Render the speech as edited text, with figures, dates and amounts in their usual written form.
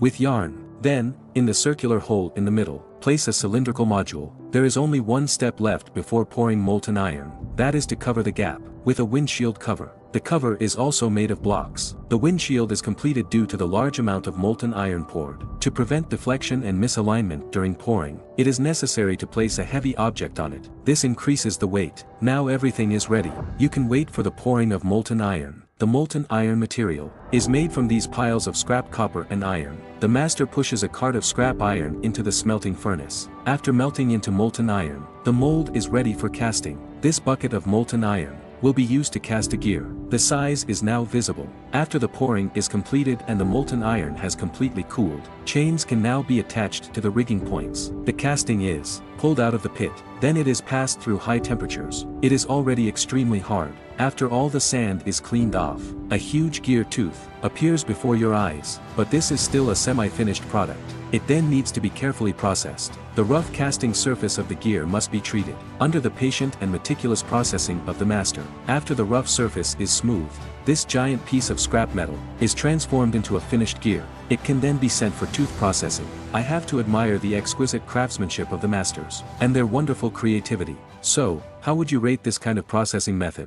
with yarn. Then, in the circular hole in the middle, place a cylindrical module. There is only one step left before pouring molten iron. That is to cover the gap with a windshield cover. The cover is also made of blocks. The windshield is completed due to the large amount of molten iron poured. To prevent deflection and misalignment during pouring, it is necessary to place a heavy object on it. This increases the weight. Now everything is ready. You can wait for the pouring of molten iron. The molten iron material is made from these piles of scrap copper and iron. The master pushes a cart of scrap iron into the smelting furnace. After melting into molten iron, the mold is ready for casting. This bucket of molten iron will be used to cast a gear. The size is now visible. After the pouring is completed and the molten iron has completely cooled, chains can now be attached to the rigging points. The casting is pulled out of the pit. Then it is passed through high temperatures. It is already extremely hard. After all the sand is cleaned off, a huge gear tooth appears before your eyes, but this is still a semi-finished product. It then needs to be carefully processed. The rough casting surface of the gear must be treated under the patient and meticulous processing of the master. After the rough surface is smoothed, this giant piece of scrap metal is transformed into a finished gear. It can then be sent for tooth processing. I have to admire the exquisite craftsmanship of the masters and their wonderful creativity. So, how would you rate this kind of processing method?